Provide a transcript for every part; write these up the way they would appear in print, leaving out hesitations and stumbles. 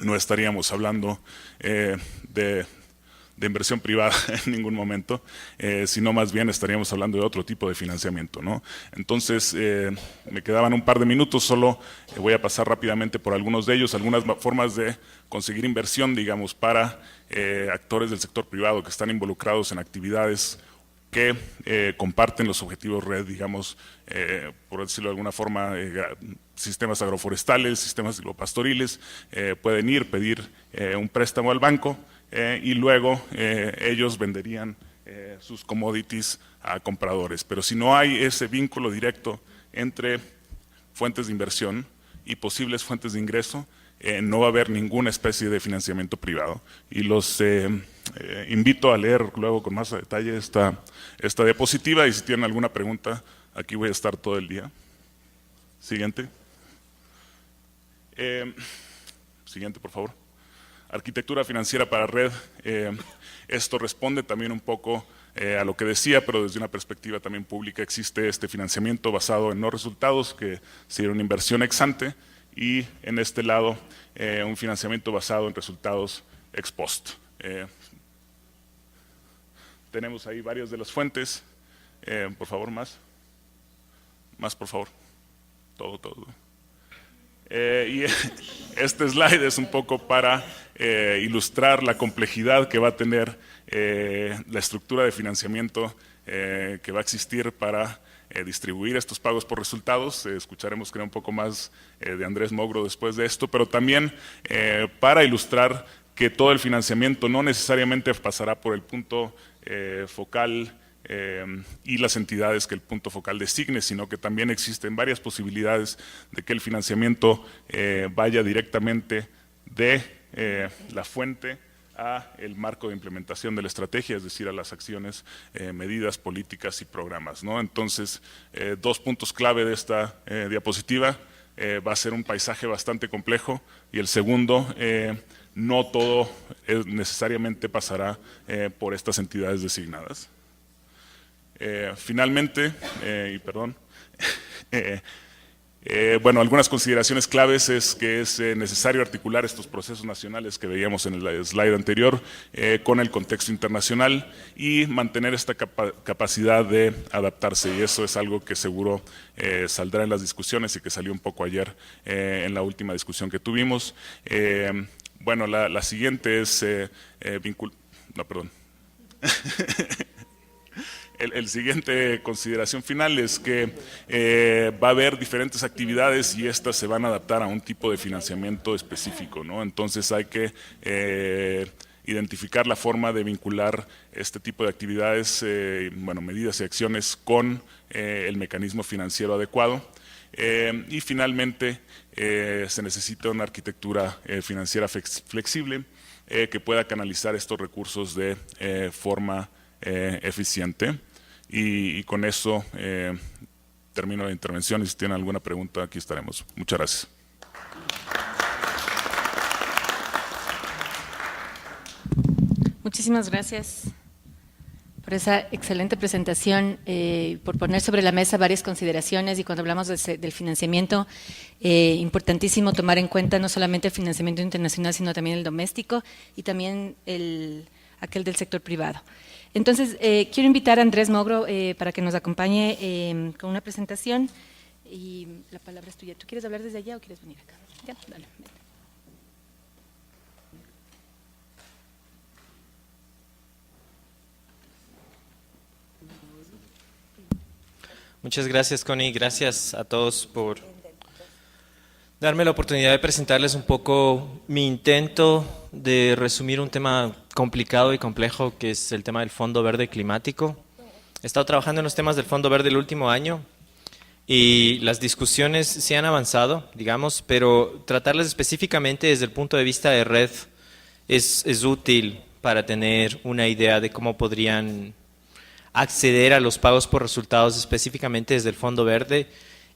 no estaríamos hablando de inversión privada en ningún momento, sino más bien estaríamos hablando de otro tipo de financiamiento, ¿no? Entonces, me quedaban un par de minutos, solo voy a pasar rápidamente por algunos de ellos, algunas formas de conseguir inversión, digamos, para actores del sector privado que están involucrados en actividades que comparten los objetivos red, digamos, por decirlo de alguna forma, sistemas agroforestales, sistemas silvopastoriles, pueden ir, pedir un préstamo al banco, y luego ellos venderían sus commodities a compradores. Pero si no hay ese vínculo directo entre fuentes de inversión y posibles fuentes de ingreso, no va a haber ninguna especie de financiamiento privado. Y los invito a leer luego con más detalle esta diapositiva, y si tienen alguna pregunta, aquí voy a estar todo el día. Siguiente. Siguiente, por favor. Arquitectura financiera para red. Esto responde también un poco a lo que decía, pero desde una perspectiva también pública. Existe este financiamiento basado en no resultados, que sería una inversión ex ante, y en este lado un financiamiento basado en resultados ex post. Tenemos ahí varias de las fuentes. Por favor, más, por favor. Todo. Y este slide es un poco para ilustrar la complejidad que va a tener la estructura de financiamiento que va a existir para distribuir estos pagos por resultados. Escucharemos, creo, un poco más de Andrés Mogro después de esto, pero también para ilustrar que todo el financiamiento no necesariamente pasará por el punto focal y las entidades que el punto focal designe, sino que también existen varias posibilidades de que el financiamiento vaya directamente de la fuente a el marco de implementación de la estrategia, es decir, a las acciones, medidas, políticas y programas, ¿no? Entonces, dos puntos clave de esta diapositiva: va a ser un paisaje bastante complejo, y el segundo, no todo necesariamente pasará por estas entidades designadas. Finalmente, bueno, algunas consideraciones claves es que es necesario articular estos procesos nacionales que veíamos en el slide anterior con el contexto internacional y mantener esta capacidad de adaptarse, y eso es algo que seguro saldrá en las discusiones y que salió un poco ayer en la última discusión que tuvimos. Bueno, la siguiente es El siguiente consideración final es que va a haber diferentes actividades y estas se van a adaptar a un tipo de financiamiento específico, ¿no? Entonces hay que identificar la forma de vincular este tipo de actividades, bueno, medidas y acciones con el mecanismo financiero adecuado. Y finalmente se necesita una arquitectura financiera flexible que pueda canalizar estos recursos de forma eficiente. Y con eso termino la intervención, y si tienen alguna pregunta aquí estaremos. Muchas gracias. Muchísimas gracias por esa excelente presentación, por poner sobre la mesa varias consideraciones. Y cuando hablamos del financiamiento, importantísimo tomar en cuenta no solamente el financiamiento internacional, sino también el doméstico y también aquel del sector privado. Entonces, quiero invitar a Andrés Mogro para que nos acompañe con una presentación, y la palabra es tuya. ¿Tú quieres hablar desde allá o quieres venir acá? Ya, dale. Muchas gracias, Connie. Gracias a todos por darme la oportunidad de presentarles un poco mi intento de resumir un tema complicado y complejo, que es el tema del Fondo Verde Climático. He estado trabajando en los temas del Fondo Verde el último año y las discusiones se han avanzado, digamos, pero tratarlas específicamente desde el punto de vista de red es útil para tener una idea de cómo podrían acceder a los pagos por resultados específicamente desde el Fondo Verde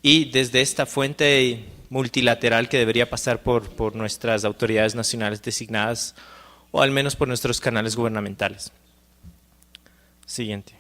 y desde esta fuente multilateral que debería pasar por nuestras autoridades nacionales designadas, o al menos por nuestros canales gubernamentales. Siguiente.